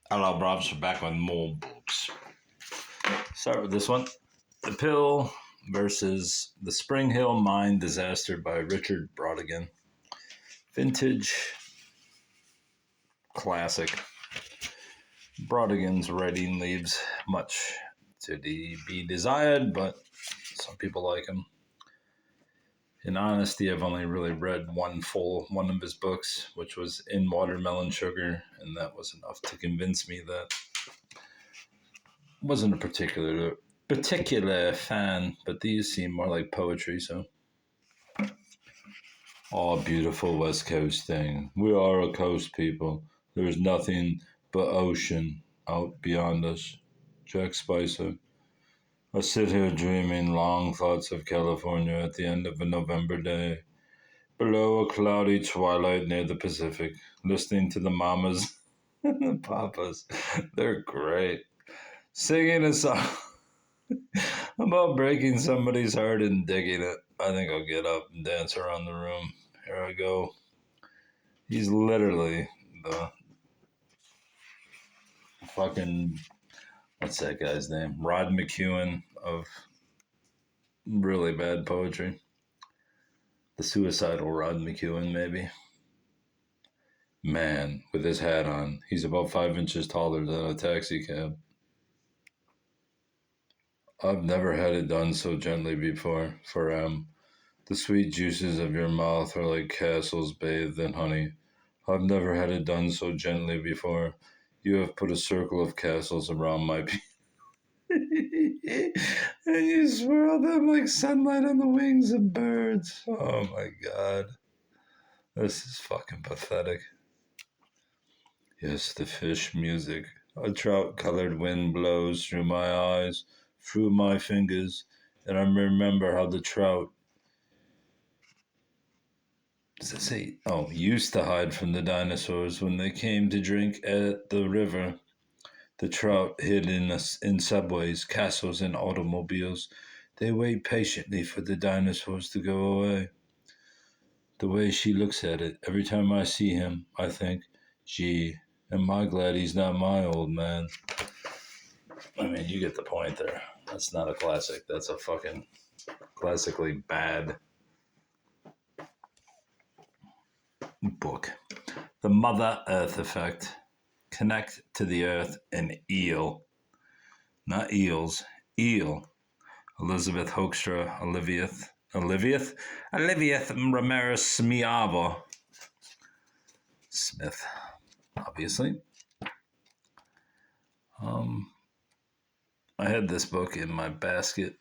Hello, Robs. We're back with more books. Start with this one. The Pill versus The Spring Hill Mine Disaster by Richard Brautigan. Vintage classic. Brautigan's writing leaves much to be desired, but some people like him. In honesty, I've only really read one of his books, which was In Watermelon Sugar, and that was enough to convince me that wasn't a particular fan, but these seem more like poetry, so. Oh, beautiful West Coast thing. We are a coast people. There is nothing but ocean out beyond us. Jack Spicer. I sit here dreaming long thoughts of California at the end of a November day, below a cloudy twilight near the Pacific, listening to the mamas and the papas. They're great. Singing a song about breaking somebody's heart and digging it. I think I'll get up and dance around the room. Here I go. He's literally the fucking, what's that guy's name? Rod McEwen of really bad poetry. The suicidal Rod McEwen, maybe. Man, with his hat on, he's about 5 inches taller than a taxi cab. I've never had it done so gently before, for the sweet juices of your mouth are like castles bathed in honey. I've never had it done so gently before. You have put a circle of castles around my and you swirl them like sunlight on the wings of birds. Oh my god. This is fucking pathetic. Yes, the fish music. A trout colored wind blows through my eyes, through my fingers, and I remember how the trout, does it say? Oh, used to hide from the dinosaurs when they came to drink at the river. The trout hid in subways, castles, and automobiles. They wait patiently for the dinosaurs to go away. The way she looks at it, every time I see him, I think, gee, am I glad he's not my old man. I mean, you get the point there. That's not a classic. That's a fucking classically bad book. The Mother Earth Effect. Connect to the Earth and eel. Not eels, eel. Elizabeth Hoekstra, Olivieth Ramirez Smiava. Smith, obviously. I had this book in my basket,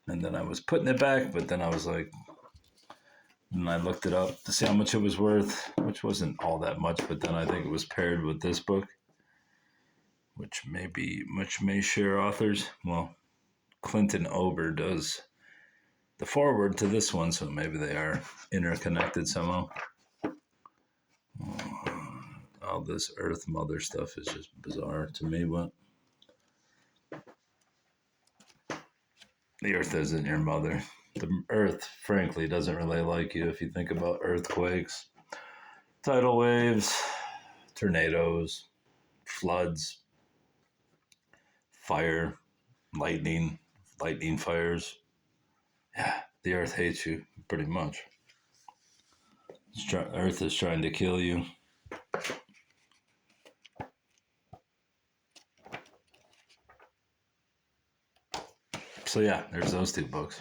and then I was putting it back, but then I was like, and I looked it up to see how much it was worth, which wasn't all that much, but then I think it was paired with this book, which may share authors. Well, Clinton Ober does the foreword to this one, so maybe they are interconnected somehow. All this Earth Mother stuff is just bizarre to me, but the Earth isn't your mother. The Earth, frankly, doesn't really like you if you think about earthquakes, tidal waves, tornadoes, floods, fire, lightning fires. Yeah, the Earth hates you, pretty much. Earth is trying to kill you. So yeah, there's those two books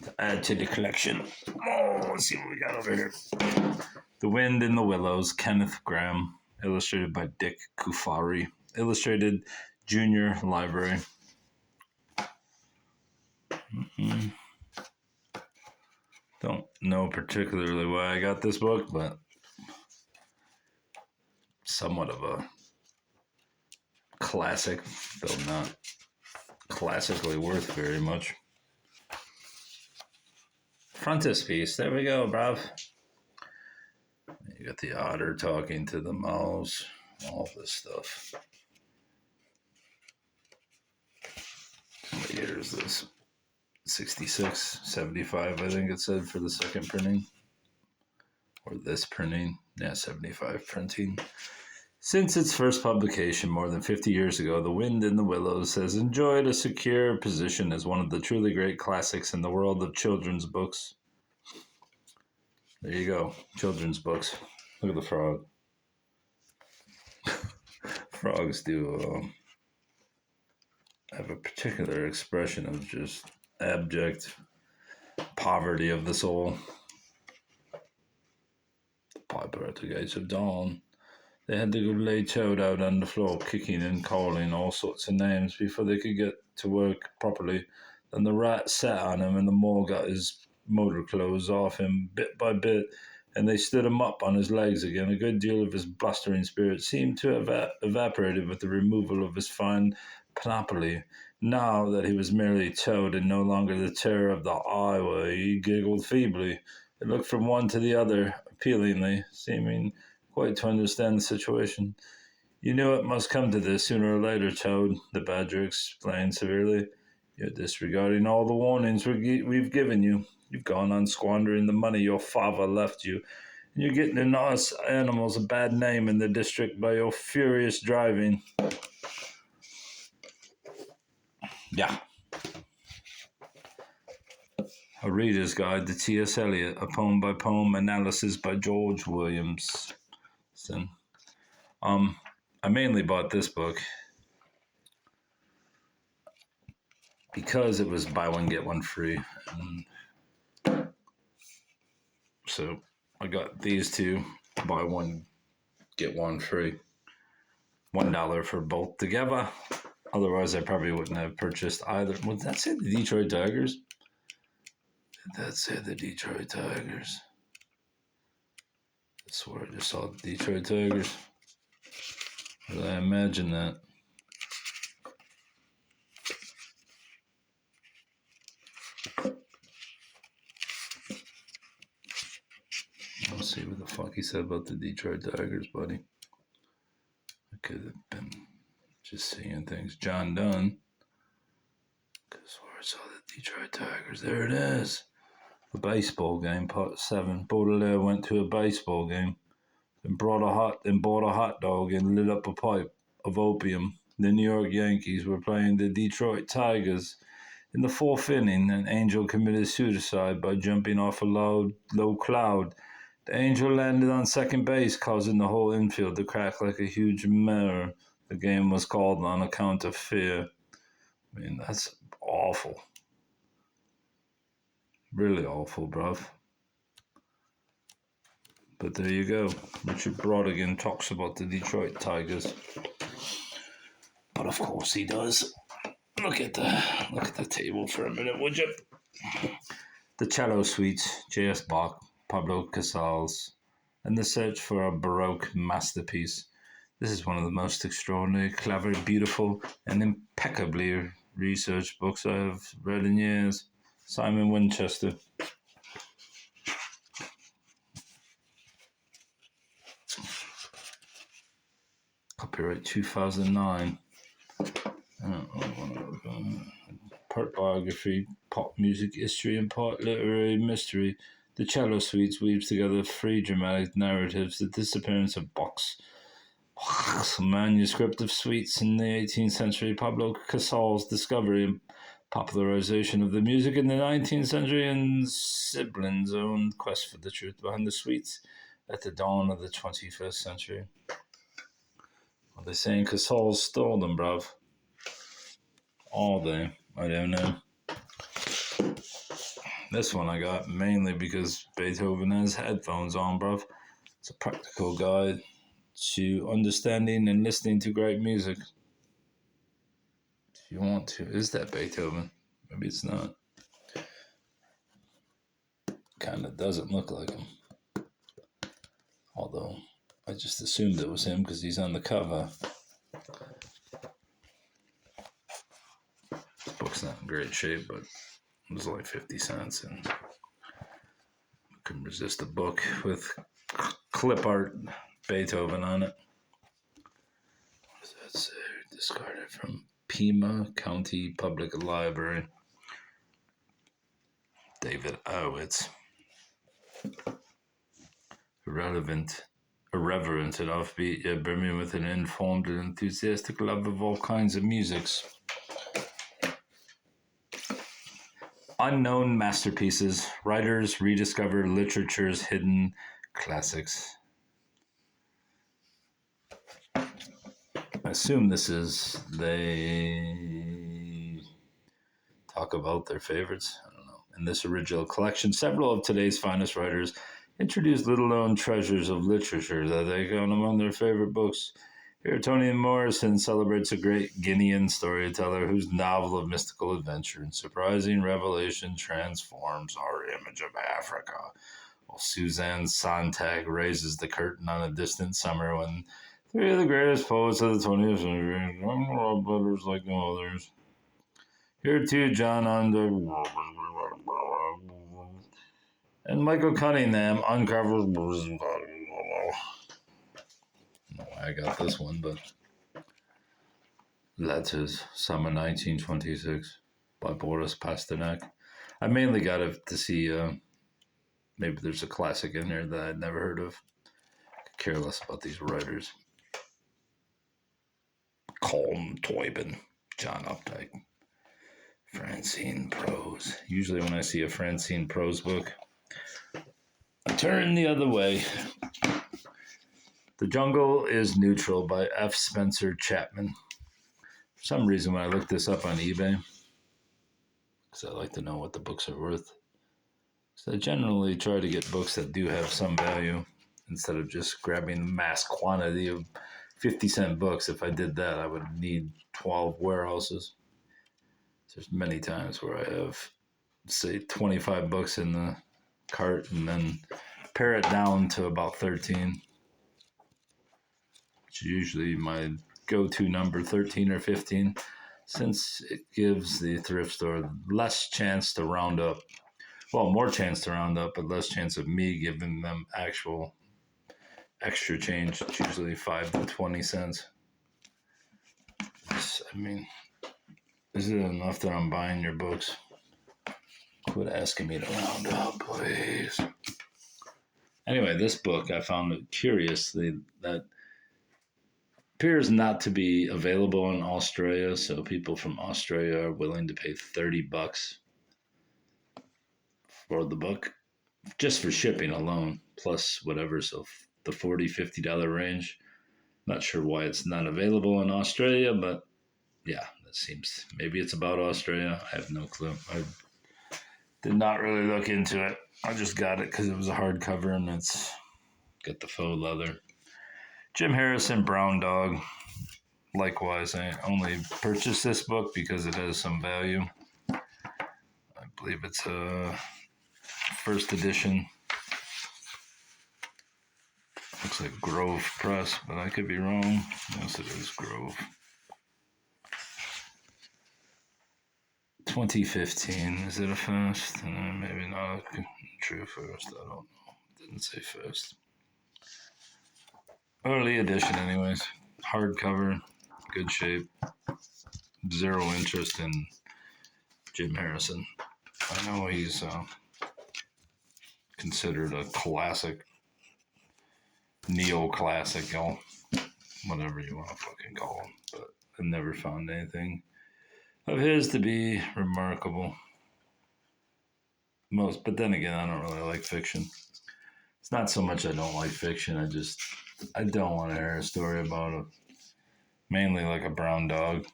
to add to the collection. Oh, let's see what we got over here. The Wind in the Willows, Kenneth Grahame, illustrated by Dick Kufari, illustrated Junior Library. Don't know particularly why I got this book, but somewhat of a classic, though not classically worth very much. Frontispiece, there we go, bruv. You got the otter talking to the mouse, all this stuff. What year is this? 66, 75, I think it said for the second printing. Or this printing. Yeah, 75 printing. Since its first publication more than 50 years ago, The Wind in the Willows has enjoyed a secure position as one of the truly great classics in the world of children's books. There you go, children's books. Look at the frog. Frogs do have a particular expression of just abject poverty of the soul. The piper at the gates of dawn. They had to go lay Toad out on the floor, kicking and calling all sorts of names before they could get to work properly. Then the rat sat on him, and the mole got his motor clothes off him bit by bit, and they stood him up on his legs again. A good deal of his blustering spirit seemed to have evaporated with the removal of his fine panoply. Now that he was merely Toad and no longer the terror of the highway, he giggled feebly. He looked from one to the other appealingly, seeming quite to understand the situation. You knew it must come to this sooner or later, Toad, the Badger explained severely. You're disregarding all the warnings we've given you. You've gone on squandering the money your father left you, and you're getting us animals a bad name in the district by your furious driving. Yeah. A Reader's Guide to T.S. Eliot, a poem-by-poem analysis by George Williamson. I mainly bought this book because it was buy one, get one free. And so I got these two, buy one, get one free. $1 for both together. Otherwise, I probably wouldn't have purchased either. Would that say the Detroit Tigers? Did that say the Detroit Tigers? I swear I just saw the Detroit Tigers. Did I imagine that? Let's see what the fuck he said about the Detroit Tigers, buddy. I could have been just seeing things. John Dunn. I swear I saw the Detroit Tigers. There it is. The baseball game, part 7. Baudelaire went to a baseball game and bought a hot dog and lit up a pipe of opium. The New York Yankees were playing the Detroit Tigers. In the 4th inning, an angel committed suicide by jumping off a low cloud. The angel landed on second base, causing the whole infield to crack like a huge mirror. The game was called on account of fear. I mean, that's awful. Really awful, bruv. But there you go. Richard Brodigan talks about the Detroit Tigers. But of course he does. Look at the table for a minute, would you? The Cello Suites, J.S. Bach, Pablo Casals, and the search for a Baroque masterpiece. This is one of the most extraordinary, clever, beautiful, and impeccably researched books I have read in years. Simon Winchester. Copyright 2009. Part biography, pop music history, and part literary mystery. The Cello Suites weaves together 3 dramatic narratives: the disappearance of Bach's manuscript of suites in the 18th century, Pablo Casals' discovery and popularization of the music in the 19th century, and Siblin's own quest for the truth behind the suites at the dawn of the 21st century. Are they saying Casals stole them, bruv? All day. I don't know. This one I got mainly because Beethoven has headphones on, bruv. It's a practical guide to understanding and listening to great music. If you want to. Is that Beethoven? Maybe it's not. Kind of doesn't look like him. Although, I just assumed it was him because he's on the cover. This book's not in great shape, but it was like 50 cents, and I couldn't resist a book with clip art Beethoven on it. What does that say? Discarded from Pima County Public Library. David Owitz. Relevant irreverent and offbeat, yet brimming with an informed and enthusiastic love of all kinds of musics. Unknown masterpieces. Writers rediscover literature's hidden classics. I assume they talk about their favorites. I don't know. In this original collection, several of today's finest writers introduced little-known treasures of literature that they count among their favorite books. Here, Toni Morrison celebrates a great Guinean storyteller whose novel of mystical adventure and surprising revelation transforms our image of Africa, while Suzanne Sontag raises the curtain on a distant summer when three of the greatest poets of the 20th century love letters like no others. Here, too, John Under and Michael Cunningham uncovers. I got this one, but Letters, Summer 1926 by Boris Pasternak. I mainly got it to see maybe there's a classic in there that I'd never heard of. Could care less about these writers. Colm Toibin, John Updike. Francine Prose. Usually when I see a Francine Prose book, I turn the other way. The Jungle is Neutral by F. Spencer Chapman. For some reason, when I look this up on eBay, because I like to know what the books are worth, so I generally try to get books that do have some value instead of just grabbing the mass quantity of 50-cent books. If I did that, I would need 12 warehouses. There's many times where I have, say, 25 books in the cart and then pare it down to about 13. Which is usually my go-to number, 13 or 15, since it gives the thrift store less chance to round up. Well, more chance to round up, but less chance of me giving them actual extra change. It's usually 5 to 20 cents. I mean, is it enough that I'm buying your books? Quit asking me to round up, please. Anyway, this book, I found it curiously that appears not to be available in Australia, so people from Australia are willing to pay $30 for the book, just for shipping alone, plus whatever, so the $40-50 range. Not sure why it's not available in Australia, but yeah, that seems, maybe it's about Australia. I have no clue. I did not really look into it. I just got it because it was a hardcover and it's got the faux leather. Jim Harrison, Brown Dog. Likewise, I only purchased this book because it has some value. I believe it's a first edition. Looks like Grove Press, but I could be wrong. Yes, it is Grove. 2015. Is it a first? Maybe not a true first. I don't know. Didn't say first. Early edition, anyways. Hardcover, good shape. Zero interest in Jim Harrison. I know he's considered a classic, neoclassical, whatever you want to fucking call him, but I've never found anything of his to be remarkable. But then again, I don't really like fiction. It's not so much I don't like fiction, I don't want to hear a story about it. Mainly like a brown dog.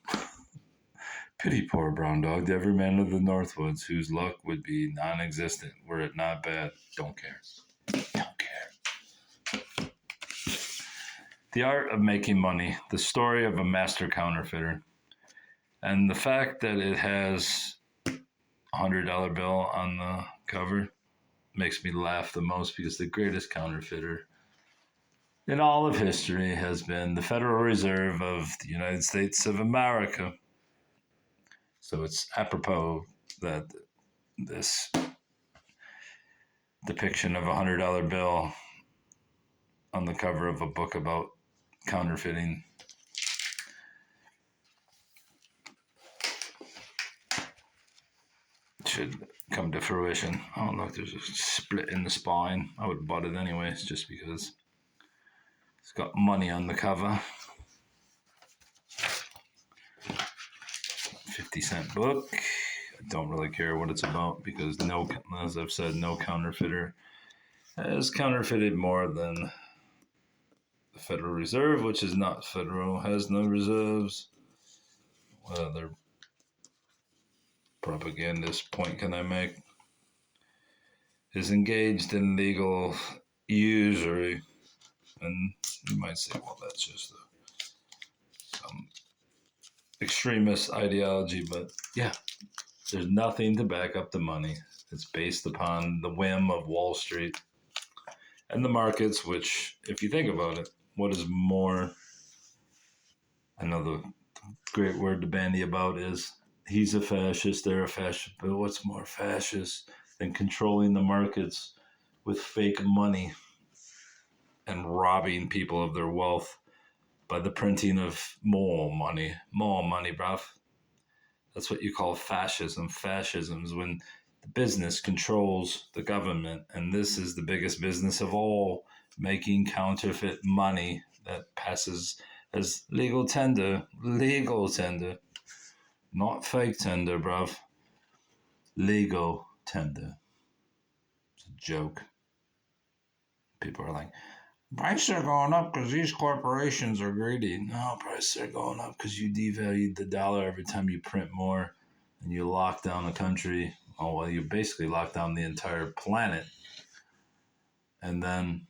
Pity poor brown dog, the every man of the Northwoods, whose luck would be non-existent were it not bad. Don't care. Don't care. The Art of Making Money, the story of a master counterfeiter. And the fact that it has a $100 bill on the cover makes me laugh the most, because the greatest counterfeiter in all of history has been the Federal Reserve of the United States of America. So it's apropos that this depiction of a $100 bill on the cover of a book about counterfeiting should come to fruition. Oh, look, there's a split in the spine. I would have bought it anyways, just because It's got money on the cover. 50-cent book. I don't really care what it's about because as I've said, no counterfeiter has counterfeited more than the Federal Reserve, which is not federal, has no reserves. What other propagandist point can I make? Is engaged in legal usury. And you might say, well, that's just some extremist ideology, but yeah, there's nothing to back up the money. It's based upon the whim of Wall Street and the markets, which, if you think about it, what is more, I know the great word to bandy about is he's a fascist, they're a fascist, but what's more fascist than controlling the markets with fake money and robbing people of their wealth by the printing of more money, bruv. That's what you call fascism. Fascism is when the business controls the government, and this is the biggest business of all, making counterfeit money that passes as legal tender, not fake tender, bruv. Legal tender. It's a joke. People are like, prices are going up because these corporations are greedy. No, prices are going up because you devalued the dollar every time you print more and you lock down the country. Oh, well, you basically lock down the entire planet. And then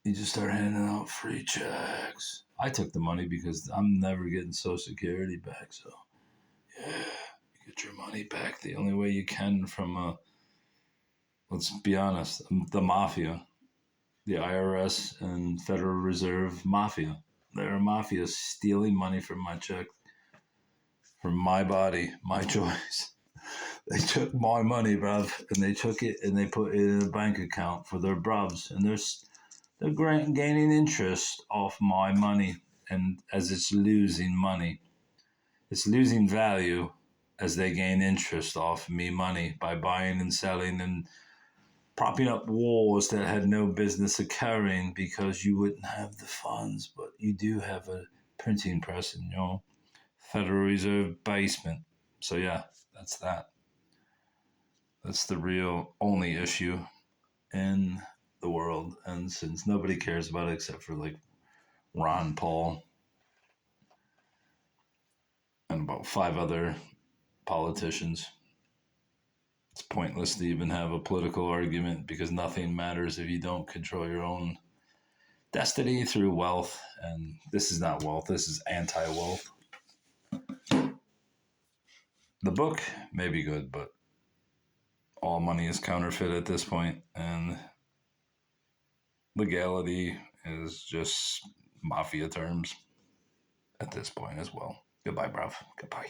you just start handing out free checks. I took the money because I'm never getting Social Security back. So, yeah, you get your money back the only way you can from, let's be honest, the mafia. The IRS and Federal Reserve mafia. They're a mafia stealing money from my check, from my body, my choice. They took my money, bruv, and they took it and they put it in a bank account for their bruvs, and they're gaining interest off my money, and as it's losing money, it's losing value as they gain interest off me money by buying and selling and propping up wars that had no business occurring because you wouldn't have the funds, but you do have a printing press in your Federal Reserve basement. So yeah, that's that. That's the real only issue in the world. And since nobody cares about it except for like Ron Paul and about 5 other politicians, it's pointless to even have a political argument because nothing matters if you don't control your own destiny through wealth. And this is not wealth, this is anti-wealth. The book may be good, but all money is counterfeit at this point, and legality is just mafia terms at this point as well. Goodbye, bruv. Goodbye.